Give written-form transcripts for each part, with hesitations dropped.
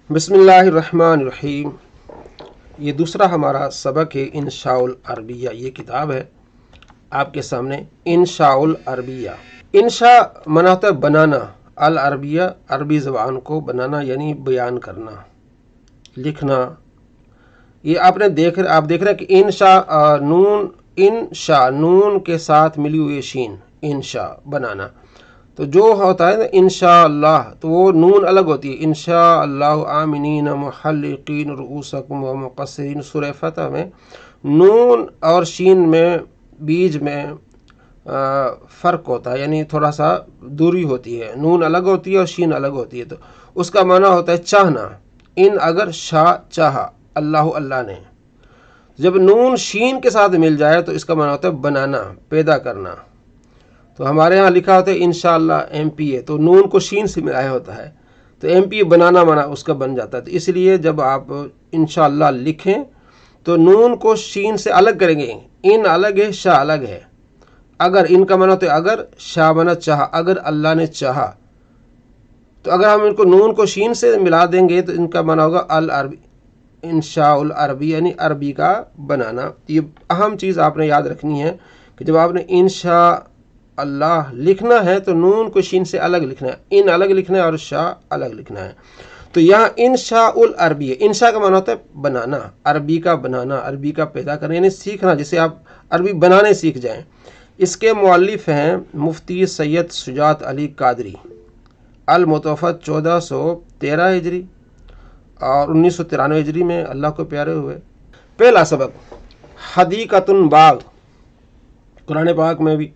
بسم اللہ الرحمن الرحیم۔ یہ دوسرا ہمارا سبق ہے انشاء العربیہ۔ یہ کتاب ہے آپ کے سامنے، انشاء العربیہ۔ انشاء معنی ہوتا ہے بنانا، العربیہ عربی زبان کو بنانا یعنی بیان کرنا، لکھنا۔ یہ آپ دیکھ رہے ہیں کہ انشاء انشاء نون کے ساتھ ملی ہوئی شین، انشاء بنانا۔ تو جو ہوتا ہے نا انشاءاللہ، تو وہ نون الگ ہوتی ہے۔ انشاءاللہ آمنین محلقین رؤوسکم ومقصرین، سورہ فتح میں نون اور شین میں بیچ میں فرق ہوتا ہے، یعنی تھوڑا سا دوری ہوتی ہے، نون الگ ہوتی ہے اور شین الگ ہوتی ہے۔ تو اس کا معنی ہوتا ہے چاہنا، ان اگر شاء چاہا، اللہ اللہ نے۔ جب نون شین کے ساتھ مل جائے تو اس کا معنی ہوتا ہے بنانا، پیدا کرنا۔ تو ہمارے ہاں لکھا ہوتا ہے انشاءاللہ ایم پی اے، تو نون کو شین سے ملایا ہوتا ہے، تو ایم پی اے بنانا مانا اس کا بن جاتا ہے۔ تو اس لیے جب آپ انشاءاللہ لکھیں تو نون کو شین سے الگ کریں گے، ان الگ ہے، شاء الگ ہے۔ اگر ان کا معنی ہوتا ہے اگر، شاء بنا چاہا، اگر اللہ نے چاہا، تو اگر ہم ان کو نون کو شین سے ملا دیں گے تو ان کا معنی ہوگا العربی، انشاء العربی یعنی عربی کا بنانا۔ یہ اہم چیز آپ نے یاد رکھنی ہے کہ جب آپ نے انشاء اللہ لکھنا ہے تو نون کو شین سے الگ لکھنا ہے، ان الگ لکھنا ہے اور شاء الگ لکھنا ہے۔ تو یہاں انشاء العربی ہے، انشاء کا معنی ہوتا ہے بنانا، عربی کا بنانا، عربی کا پیدا کرنا یعنی سیکھنا، جسے آپ عربی بنانے سیکھ جائیں۔ اس کے مؤلف ہیں مفتی سید شجاعت علی قادری، المتوفی 1413 ہجری اور 1993 ہجری میں اللہ کو پیارے ہوئے۔ پہلا سبق حدیقۃ باغ، قرآن پاک میں بھی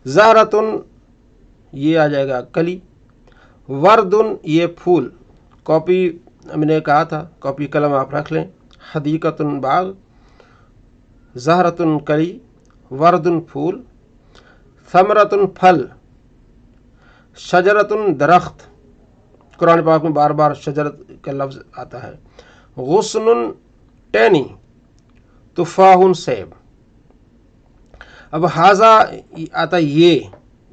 زہرۃ یہ آ جائے گا کلی، وردن یہ پھول۔ کاپی میں نے کہا تھا، کاپی قلم آپ رکھ لیں۔ حدیقۃ باغ، زہرۃ کلی، وردن پھول، ثمرۃ پھل، شجرۃ درخت۔ قرآن پاک میں بار بار شجرت کا لفظ آتا ہے۔ غصن ٹہنی، تفاح سیب۔ اب حاذا آتا ہے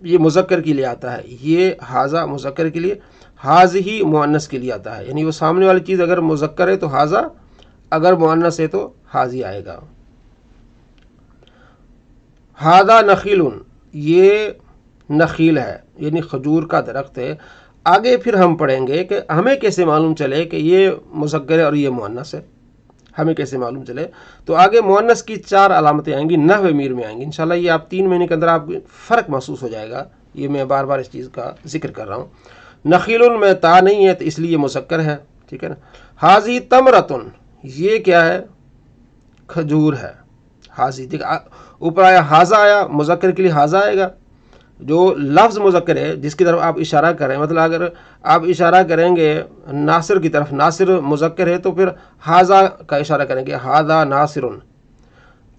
یہ مذکر کے لیے آتا ہے، یہ حاذا مذکر کے لیے، حاذہ مؤنث کے لیے آتا ہے، یعنی وہ سامنے والی چیز اگر مذکر ہے تو حاذا، اگر مؤنث ہے تو حاذی آئے گا۔ ھذا نخیل، یہ نخیل ہے یعنی کھجور کا درخت ہے۔ آگے پھر ہم پڑھیں گے کہ ہمیں کیسے معلوم چلے کہ یہ مذکر ہے اور یہ مؤنث ہے، ہمیں کیسے معلوم چلے؟ تو آگے مؤنث کی 4 علامتیں آئیں گی، نحو میر میں آئیں گی انشاءاللہ۔ یہ آپ 3 مہینے کے اندر آپ کو فرق محسوس ہو جائے گا، یہ میں بار بار اس چیز کا ذکر کر رہا ہوں۔ نخیل میں تا نہیں ہے تو اس لیے مذکر ہے، ٹھیک ہے نا۔ حاذی تمرۃ، یہ کیا ہے؟ کھجور ہے۔ حاذی دیکھ اوپر آیا حاذا، آیا مذکر کے لیے حاذا آئے گا۔ جو لفظ مذکر ہے جس کی طرف آپ اشارہ کریں، مطلب اگر آپ اشارہ کریں گے ناصر کی طرف، ناصر مذکر ہے تو پھر حاذا کا اشارہ کریں گے، ھذا ناصر۔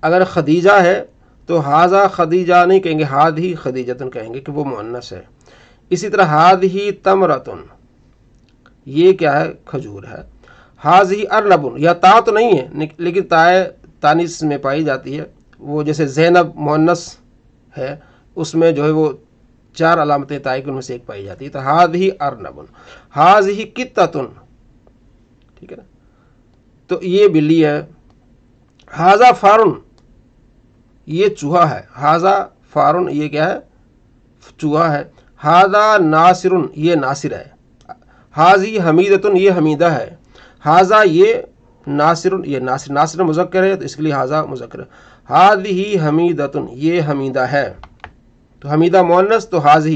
اگر خدیجہ ہے تو ھذا خدیجہ نہیں کہیں گے، ھذہ خدیجۃ کہیں گے کہ وہ مؤنث ہے۔ اسی طرح ھذہ تمرۃ، یہ کیا ہے؟ کھجور ہے۔ ھذہ ارنب، یا تا تو نہیں ہے لیکن تائے تانیث میں پائی جاتی ہے، وہ جیسے زینب مؤنث ہے اس میں جو ہے وہ 4 علامتیں تائے کی ان میں سے ایک پائی جاتی ہے۔ تو ھذہ ارنب، ھذہ قطۃ، ٹھیک ہے نا، تو یہ بلی ہے۔ ھذا فارن، یہ چوہا ہے۔ ھذا فارن، یہ کیا ہے؟ چوہا ہے۔ ھذا ناصر، یہ ناصر ہے۔ ھذہ حمیدۃ، یہ حمیدہ ہے۔ ھذا یہ ناصر، یہ ناصر، ناصر مذکر ہے تو اس کے لیے ھذا مذکر ہے۔ ھذہ حمیدۃ، یہ حمیدہ ہے۔ تو حمیدہ مؤنث تو ھذہ،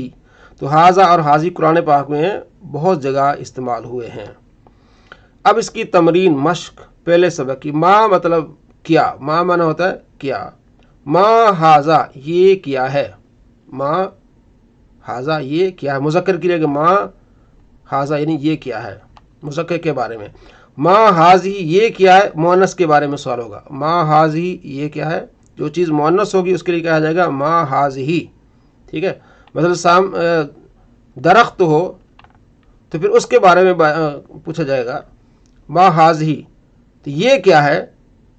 تو ھذا اور ھذہ قرآن پاک میں بہت جگہ استعمال ہوئے ہیں۔ اب اس کی تمرین مشق پہلے سبق کی۔ ما مطلب کیا، ما معنی ہوتا ہے کیا۔ ما ھذا، یہ کیا ہے۔ ما ھذا، یہ کیا ہے، مذکر کے لیے کہ ما ھذا یعنی یہ کیا ہے، مذکر کے بارے میں۔ ما ھذہ، یہ کیا ہے، مؤنث کے بارے میں سوال ہوگا۔ ما ھذہ، یہ کیا ہے، جو چیز مؤنث ہوگی اس کے لیے کہا جائے گا ما ھذہ، ٹھیک ہے۔ مثلا درخت ہو تو پھر اس کے بارے میں پوچھا جائے گا ما ھذہ، تو یہ کیا ہے،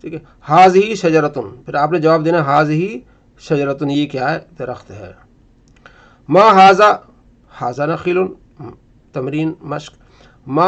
ٹھیک ہے۔ ھذہ شجرۃ، پھر آپ نے جواب دینا ھذہ شجرۃ، یہ کیا ہے، درخت ہے۔ ما ھذا، ھذا نخیل، تمرین مشق۔ ما